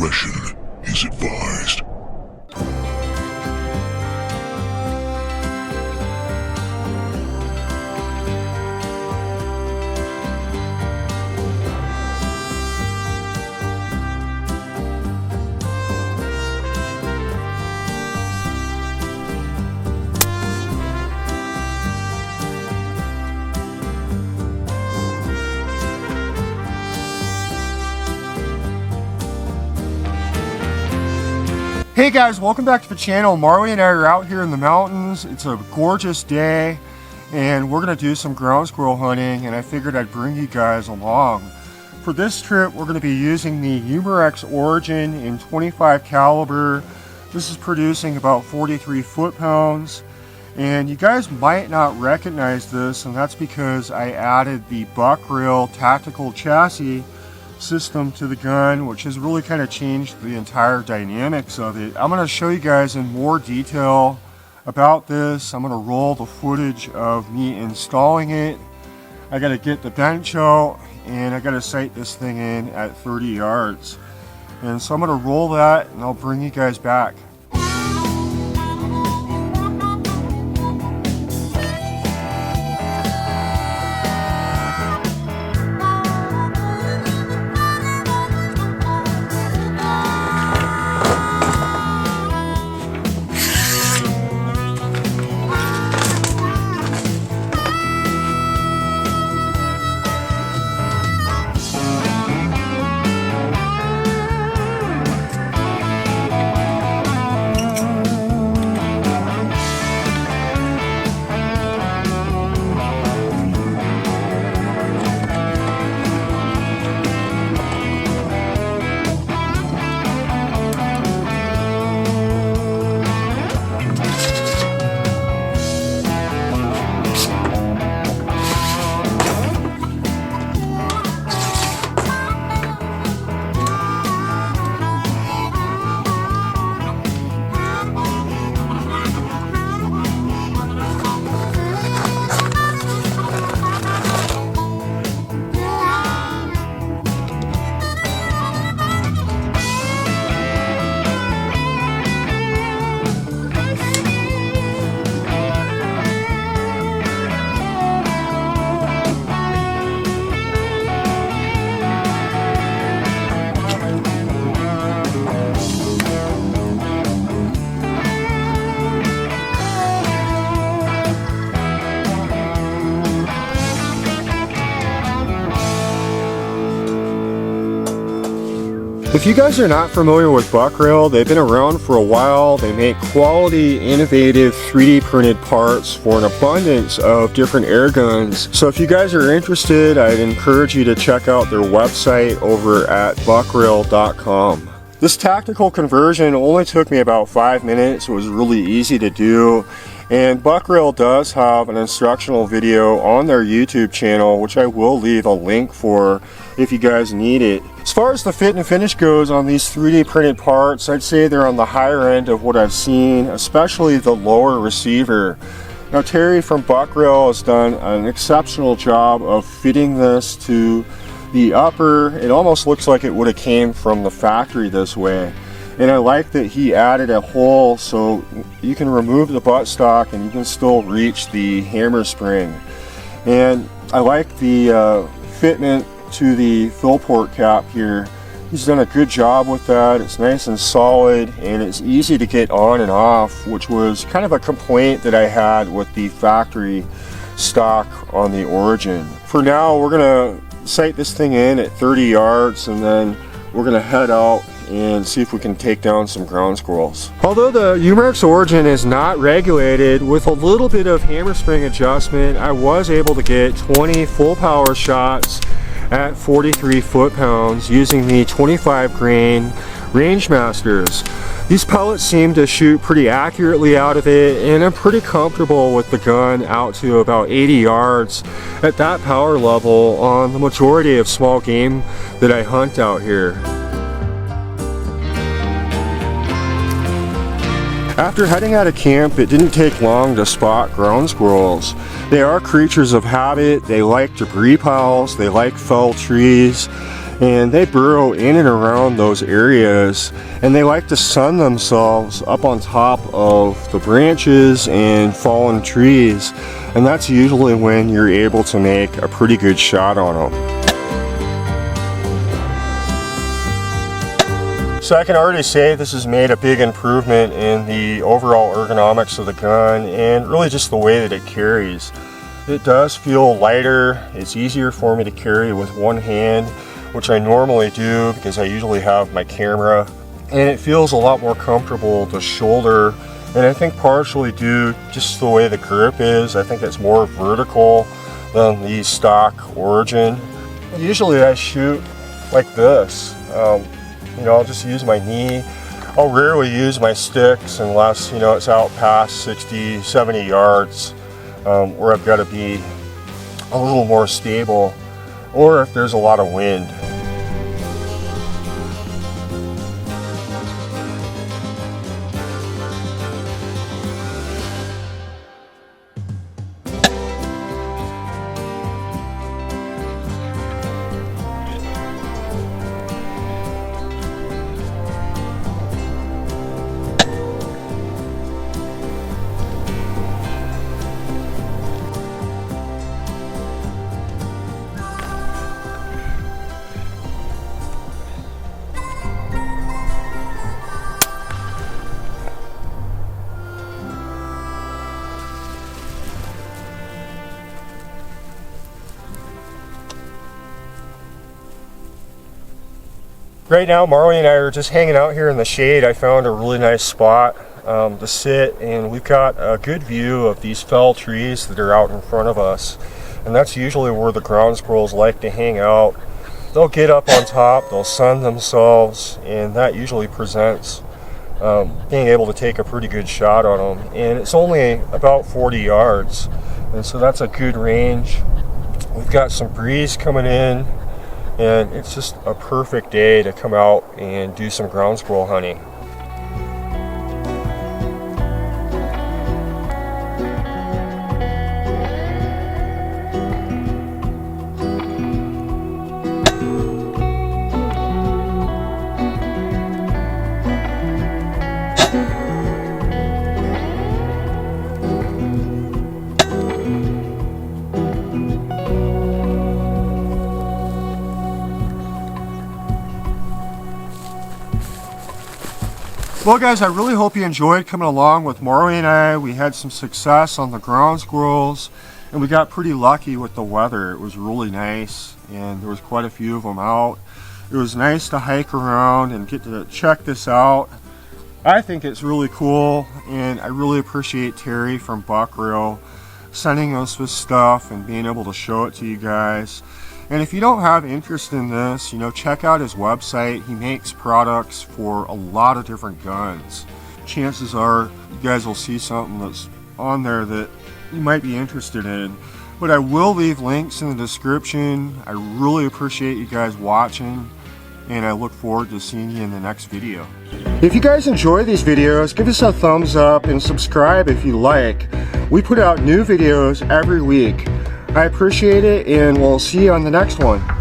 discretion is advised. Hey guys, welcome back to the channel. Marley and I are out here in the mountains. It's a gorgeous day and we're going to do some ground squirrel hunting, and I figured I'd bring you guys along. For this trip we're going to be using the Umarex Origin in 25 caliber. This is producing about 43 foot-pounds, and you guys might not recognize this, and that's because I added the Buckrail tactical chassis system to the gun, which has really kind of changed the entire dynamics of it. I'm going to show you guys in more detail about this. I'm going to roll the footage of me installing it. I got to get the bench out and I got to sight this thing in at 30 yards. And so I'm going to roll that and I'll bring you guys back. If you guys are not familiar with Buckrail, they've been around for a while. They make quality, innovative 3D printed parts for an abundance of different air guns. So if you guys are interested, I'd encourage you to check out their website over at buckrail.com. This tactical conversion only took me about 5 minutes. It was really easy to do. And Buckrail does have an instructional video on their YouTube channel, which I will leave a link for if you guys need it. As far as the fit and finish goes on these 3D printed parts, I'd say they're on the higher end of what I've seen, especially the lower receiver. Now Terry from Buckrail has done an exceptional job of fitting this to the upper. It almost looks like it would have came from the factory this way. And I like that he added a hole so you can remove the buttstock and you can still reach the hammer spring. And I like the fitment to the fill port cap here. He's done a good job with that. It's nice and solid and it's easy to get on and off, which was kind of a complaint that I had with the factory stock on the Origin. For now, we're gonna sight this thing in at 30 yards and then we're gonna head out and see if we can take down some ground squirrels. Although the Umarex Origin is not regulated, with a little bit of hammer spring adjustment, I was able to get 20 full power shots at 43 foot-pounds using the 25 grain Rangemasters. These pellets seem to shoot pretty accurately out of it, and I'm pretty comfortable with the gun out to about 80 yards at that power level on the majority of small game that I hunt out here. After heading out of camp, it didn't take long to spot ground squirrels. They are creatures of habit. They like debris piles, they like fell trees, and they burrow in and around those areas, and they like to sun themselves up on top of the branches and fallen trees, and that's usually when you're able to make a pretty good shot on them. So I can already say this has made a big improvement in the overall ergonomics of the gun and really just the way that it carries. It does feel lighter. It's easier for me to carry with one hand, which I normally do because I usually have my camera, and it feels a lot more comfortable to shoulder, and I think partially due just the way the grip is. I think it's more vertical than the stock Origin. Usually I shoot like this. You know, I'll just use my knee. I'll rarely use my sticks unless, you know, it's out past 60, 70 yards where I've got to be a little more stable, or if there's a lot of wind. Right now, Marley and I are just hanging out here in the shade. I found a really nice spot to sit, and we've got a good view of these fell trees that are out in front of us. And that's usually where the ground squirrels like to hang out. They'll get up on top, they'll sun themselves, and that usually presents being able to take a pretty good shot on them. And it's only about 40 yards, and so that's a good range. We've got some breeze coming in, and it's just a perfect day to come out and do some ground squirrel hunting. Well guys, I really hope you enjoyed coming along with Marley and I. We had some success on the ground squirrels, and we got pretty lucky with the weather. It was really nice, and there was quite a few of them out. It was nice to hike around and get to check this out. I think it's really cool, and I really appreciate Terry from Buckrail sending us this stuff and being able to show it to you guys. And if you don't have interest in this, you know, check out his website. He makes products for a lot of different guns. Chances are you guys will see something that's on there that you might be interested in. But I will leave links in the description. I really appreciate you guys watching, and I look forward to seeing you in the next video. If you guys enjoy these videos, give us a thumbs up and subscribe if you like. We put out new videos every week. I appreciate it, and we'll see you on the next one.